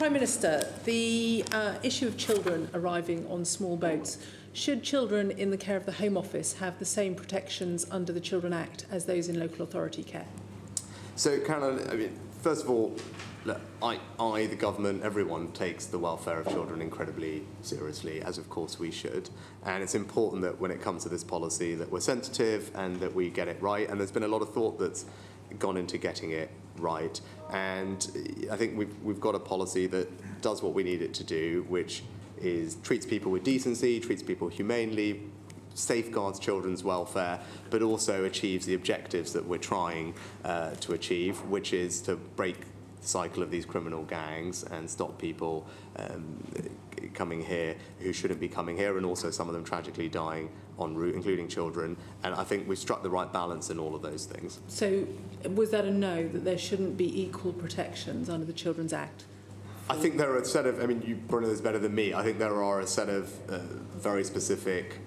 Prime Minister, the issue of children arriving on small boats. Should children in the care of the Home Office have the same protections under the Children Act as those in local authority care? So, Caroline, I mean, first of all, look, I, the government, everyone takes the welfare of children incredibly seriously, as of course we should. And it's important that when it comes to this policy that we're sensitive and that we get it right. And there's been a lot of thought that's gone into getting it right. And I think we've got a policy that does what we need it to do, which is treats people with decency, treats people humanely, safeguards children's welfare, but also achieves the objectives that we're trying to achieve, which is to break the cycle of these criminal gangs and stop people coming here who shouldn't be coming here, and also some of them tragically dying en route, including children. And I think we've struck the right balance in all of those things. So was that a no, that there shouldn't be equal protections under the Children's Act? I think there are a set of, I mean, you probably know this better than me, I think there are a set of very specific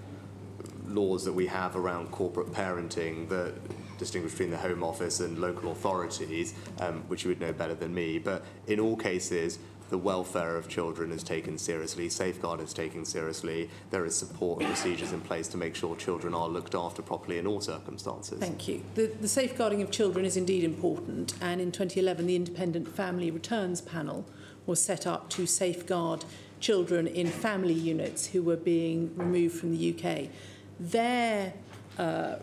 laws that we have around corporate parenting that distinguish between the Home Office and local authorities, which you would know better than me. But in all cases, the welfare of children is taken seriously, safeguard is taken seriously, there is support and procedures in place to make sure children are looked after properly in all circumstances. Thank you. The safeguarding of children is indeed important, and in 2011 the Independent Family Returns Panel was set up to safeguard children in family units who were being removed from the UK. Their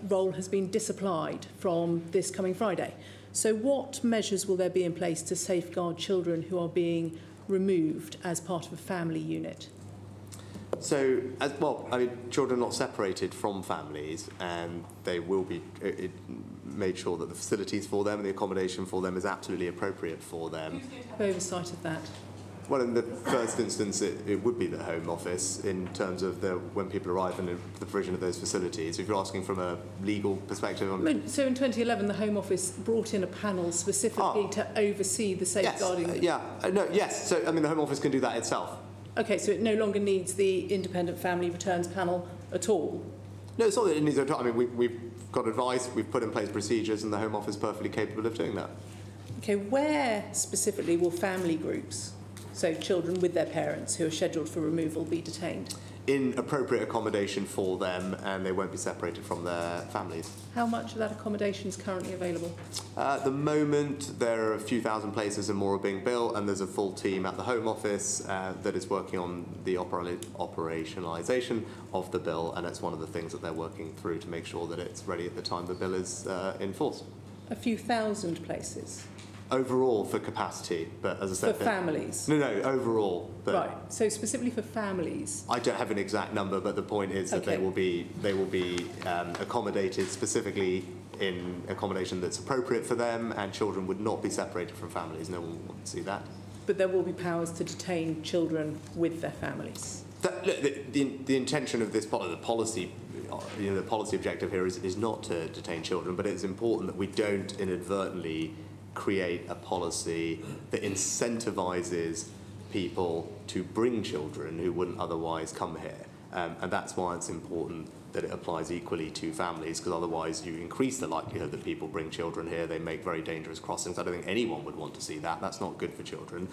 role has been disapplied from this coming Friday. So what measures will there be in place to safeguard children who are being removed as part of a family unit? So, I mean, children are not separated from families, and they will be made sure that the facilities for them and the accommodation for them is absolutely appropriate for them. Who's going to have oversight of that? Well, in the first instance, it would be the Home Office in terms of when people arrive and the provision of those facilities. If you're asking from a legal perspective... So in 2011, the Home Office brought in a panel specifically to oversee the safeguarding... Yes. So, I mean, the Home Office can do that itself. OK, so it no longer needs the Independent Family Returns Panel at all? No, it's not that it needs... I mean, we've got advice, we've put in place procedures, and the Home Office is perfectly capable of doing that. OK, where specifically will family groups, so children with their parents who are scheduled for removal, be detained? In appropriate accommodation for them, and they won't be separated from their families. How much of that accommodation is currently available? At the moment, there are a few thousand places and more are being built, and there's a full team at the Home Office that is working on the operationalisation of the bill, and it's one of the things that they're working through to make sure that it's ready at the time the bill is in force. A few thousand places? Overall for capacity, but as I said... For families? No, overall. But right, so specifically for families? I don't have an exact number, but the point is that they will be accommodated specifically in accommodation that's appropriate for them, and children would not be separated from families. No one would want to see that. But there will be powers to detain children with their families? The intention of this policy, the policy objective here is not to detain children, but it's important that we don't inadvertently create a policy that incentivises people to bring children who wouldn't otherwise come here. And that's why it's important that it applies equally to families, because otherwise you increase the likelihood that people bring children here. They make very dangerous crossings. I don't think anyone would want to see that. That's not good for children.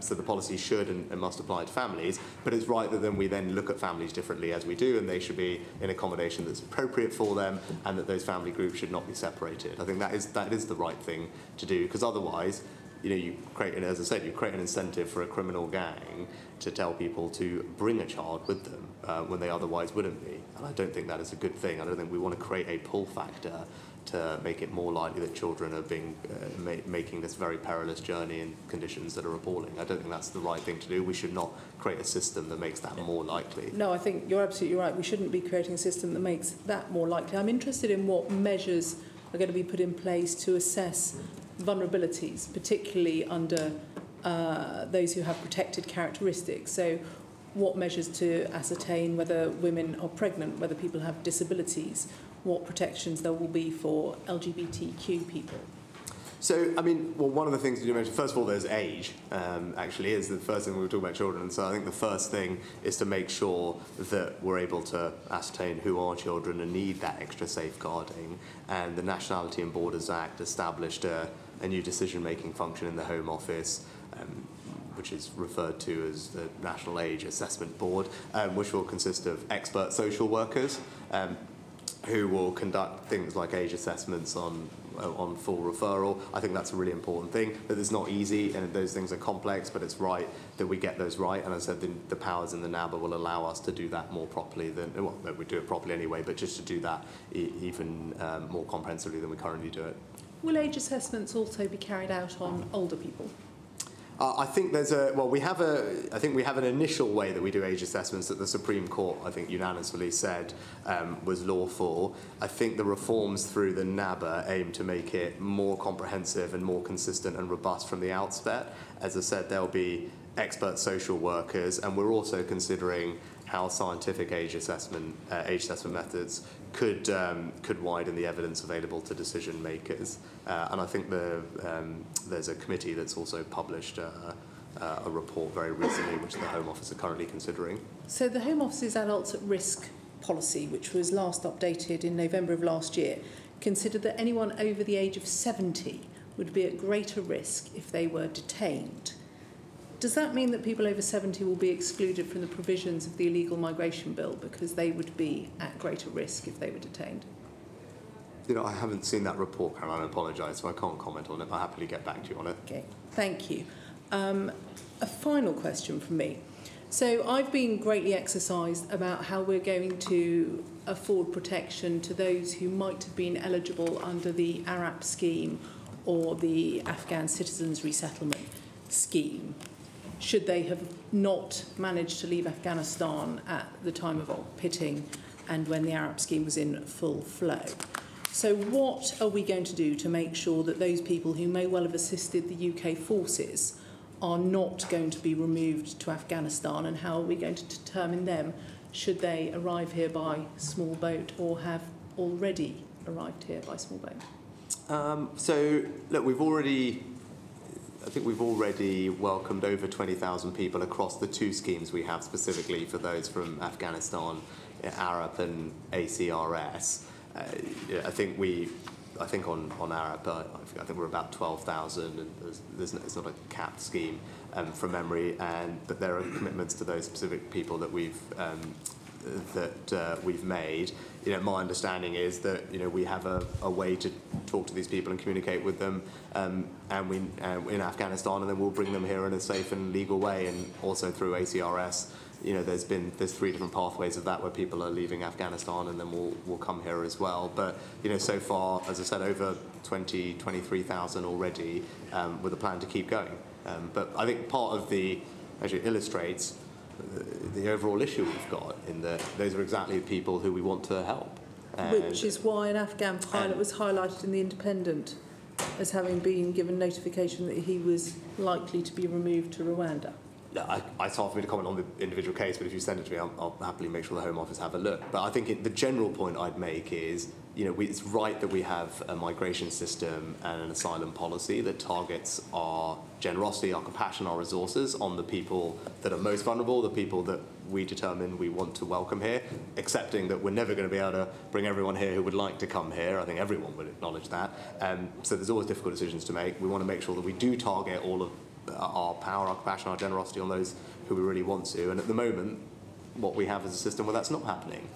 So the policy should and must apply to families, but it's right that then we then look at families differently as we do, and they should be in accommodation that's appropriate for them, and that those family groups should not be separated. I think that is the right thing to do, because otherwise, you create, as I said, you create an incentive for a criminal gang to tell people to bring a child with them when they otherwise wouldn't be. And I don't think that is a good thing. I don't think we want to create a pull factor to make it more likely that children are being making this very perilous journey in conditions that are appalling. I don't think that's the right thing to do. We should not create a system that makes that more likely. No, I think you're absolutely right. We shouldn't be creating a system that makes that more likely. I'm interested in what measures are going to be put in place to assess vulnerabilities, particularly under those who have protected characteristics. So what measures to ascertain whether women are pregnant, whether people have disabilities, what protections there will be for LGBTQ people? So, I mean, well, one of the things you mentioned, first of all, there's age, actually, is the first thing when we talk about children. And so I think the first thing is to make sure that we're able to ascertain who are children and need that extra safeguarding. And the Nationality and Borders Act established a new decision-making function in the Home Office, which is referred to as the National Age Assessment Board, which will consist of expert social workers who will conduct things like age assessments on full referral. I think that's a really important thing. That it's not easy and those things are complex, but it's right that we get those right. And as I said, the powers in the NABA will allow us to do that more properly than, well, we do it properly anyway, but just to do that even more comprehensively than we currently do it. Will age assessments also be carried out on older people? I think there's I think we have an initial way that we do age assessments that the Supreme Court, I think, unanimously said was lawful. I think the reforms through the NABA aim to make it more comprehensive and more consistent and robust from the outset. As I said, there'll be expert social workers, and we're also considering how scientific age assessment methods could widen the evidence available to decision makers. And I think there's a committee that's also published a report very recently, which the Home Office are currently considering. So the Home Office's adults at risk policy, which was last updated in November of last year, considered that anyone over the age of 70 would be at greater risk if they were detained. Does that mean that people over 70 will be excluded from the provisions of the illegal migration bill because they would be at greater risk if they were detained? You know, I haven't seen that report, Caroline. I apologise, so I can't comment on it. I'll happily get back to you on it. Okay, thank you. A final question from me. So I've been greatly exercised about how we're going to afford protection to those who might have been eligible under the ARAP scheme or the Afghan Citizens Resettlement scheme, should they have not managed to leave Afghanistan at the time of pitting and when the ARAP scheme was in full flow. So what are we going to do to make sure that those people who may well have assisted the UK forces are not going to be removed to Afghanistan, and how are we going to determine them should they arrive here by small boat or have already arrived here by small boat? So, look, I think we've already welcomed over 20,000 people across the two schemes we have specifically for those from Afghanistan, ARAP and ACRS. I think on ARAP, I think we're about 12,000, and it's not a capped scheme from memory, but there are commitments to those specific people that we've made. You know, my understanding is that, you know, we have a way to talk to these people and communicate with them, in Afghanistan, and then we'll bring them here in a safe and legal way, and also through ACRS. You know, there's 3 different pathways of that where people are leaving Afghanistan, and then we'll come here as well. But, you know, so far, as I said, over 23,000 already, with a plan to keep going. But I think part of actually illustrates the overall issue we've got in that those are exactly the people who we want to help. Which is why an Afghan pilot was highlighted in The Independent as having been given notification that he was likely to be removed to Rwanda. It's hard for me to comment on the individual case, but if you send it to me, I'll happily make sure the Home Office have a look. But I think the general point I'd make is, you know, it's right that we have a migration system and an asylum policy that targets our generosity, our compassion, our resources on the people that are most vulnerable, the people that we determine we want to welcome here, accepting that we're never going to be able to bring everyone here who would like to come here. I think everyone would acknowledge that. So there's always difficult decisions to make. We want to make sure that we do target all of our power, our compassion, our generosity on those who we really want to. And at the moment, what we have is a system where that's not happening,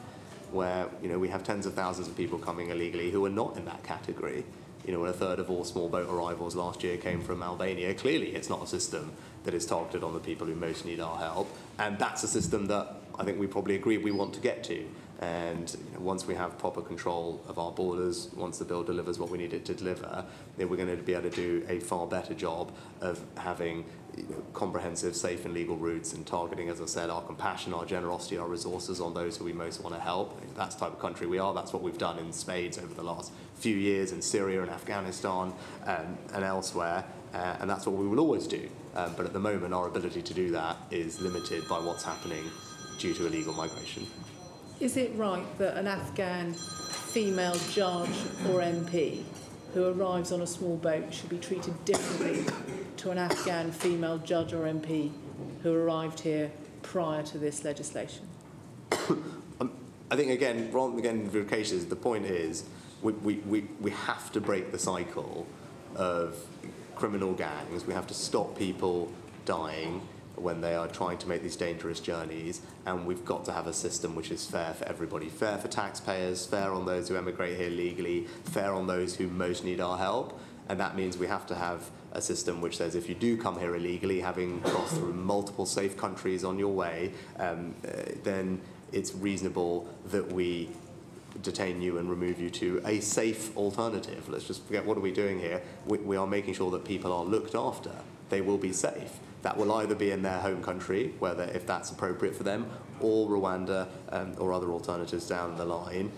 where, you know, we have tens of thousands of people coming illegally who are not in that category. You know, when a third of all small boat arrivals last year came from Albania, clearly it's not a system that is targeted on the people who most need our help. And that's a system that I think we probably agree we want to get to. And, you know, once we have proper control of our borders, once the bill delivers what we need it to deliver, then we're going to be able to do a far better job of having, you know, comprehensive, safe and legal routes and targeting, as I said, our compassion, our generosity, our resources on those who we most want to help. That's the type of country we are. That's what we've done in spades over the last few years in Syria and Afghanistan and elsewhere. And that's what we will always do. But at the moment, our ability to do that is limited by what's happening due to illegal migration. Is it right that an Afghan female judge or MP who arrives on a small boat should be treated differently to an Afghan female judge or MP who arrived here prior to this legislation? I think, again, rather than getting into cases, the point is we have to break the cycle of criminal gangs. We have to stop people dying when they are trying to make these dangerous journeys, and we've got to have a system which is fair for everybody, fair for taxpayers, fair on those who emigrate here legally, fair on those who most need our help. And that means we have to have a system which says if you do come here illegally, having crossed through multiple safe countries on your way, then it's reasonable that we detain you and remove you to a safe alternative. Let's just forget, what are we doing here? We are making sure that people are looked after. They will be safe. That will either be in their home country, whether if that's appropriate for them, or Rwanda or other alternatives down the line.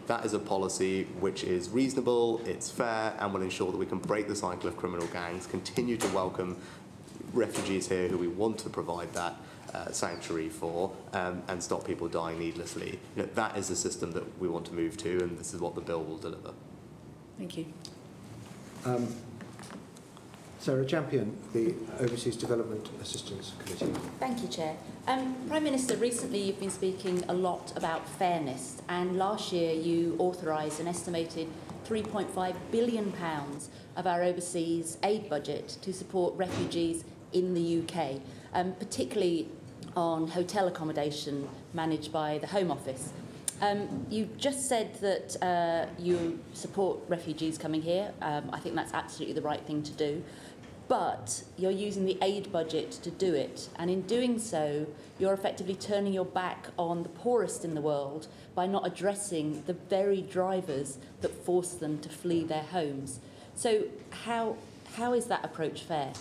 That is a policy which is reasonable, it's fair, and will ensure that we can break the cycle of criminal gangs, continue to welcome refugees here who we want to provide that sanctuary for, and stop people dying needlessly. That is the system that we want to move to, and this is what the bill will deliver. Thank you. Sarah Champion, the Overseas Development Assistance Committee. Thank you, Chair. Prime Minister, recently you've been speaking a lot about fairness, and last year you authorised an estimated £3.5 billion of our overseas aid budget to support refugees in the UK, particularly on hotel accommodation managed by the Home Office. You just said that you support refugees coming here. I think that's absolutely the right thing to do. But you're using the aid budget to do it. And in doing so, you're effectively turning your back on the poorest in the world by not addressing the very drivers that force them to flee their homes. So how is that approach fair?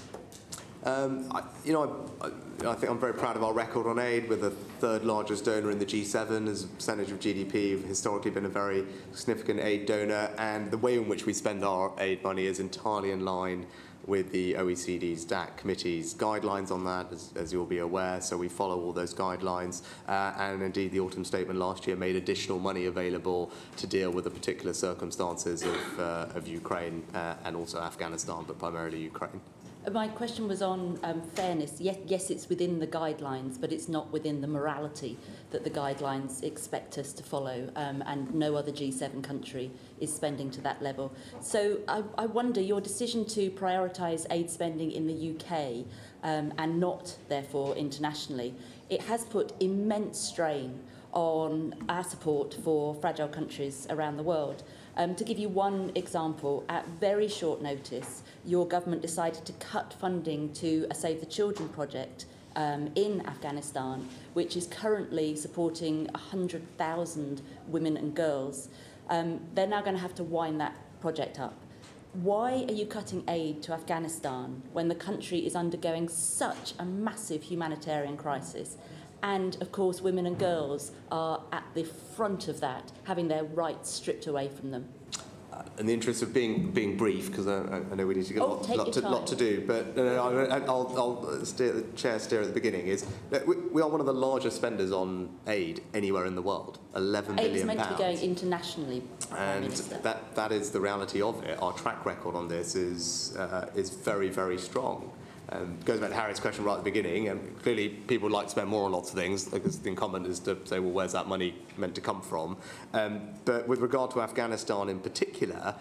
I think I'm very proud of our record on aid. We're the third largest donor in the G7 as a percentage of GDP. We've historically been a very significant aid donor, and the way in which we spend our aid money is entirely in line with the OECD's DAC Committee's guidelines on that, as you'll be aware. So we follow all those guidelines. And indeed, the autumn statement last year made additional money available to deal with the particular circumstances of Ukraine and also Afghanistan, but primarily Ukraine. My question was on fairness. Yes, it's within the guidelines, but it's not within the morality that the guidelines expect us to follow, and no other G7 country is spending to that level. So I wonder, your decision to prioritise aid spending in the UK and not, therefore, internationally, it has put immense strain on our support for fragile countries around the world. To give you one example, at very short notice, your government decided to cut funding to a Save the Children project in Afghanistan, which is currently supporting 100,000 women and girls. They're now going to have to wind that project up. Why are you cutting aid to Afghanistan when the country is undergoing such a massive humanitarian crisis? And, of course, women and girls are at the front of that, having their rights stripped away from them. In the interest of being brief, because I know we need to get a lot to do, but I'll steer the chair at the beginning, is that we are one of the largest spenders on aid anywhere in the world, £11 billion. Aid is meant to be going internationally, Prime Minister. That is the reality of it. Our track record on this is very, very strong. Goes back to Harriet's question right at the beginning, and clearly people would like to spend more on lots of things, because the incumbent is to say, well, where's that money meant to come from? But with regard to Afghanistan in particular,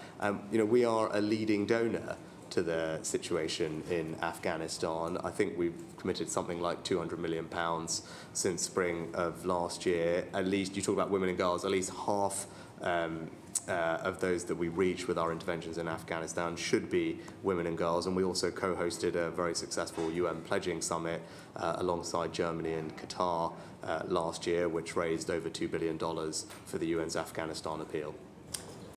we are a leading donor to the situation in Afghanistan. I think we've committed something like £200 million since spring of last year. At least, you talk about women and girls, at least half of those that we reach with our interventions in Afghanistan should be women and girls, and we also co-hosted a very successful UN pledging summit alongside Germany and Qatar last year, which raised over $2 billion for the UN's Afghanistan appeal.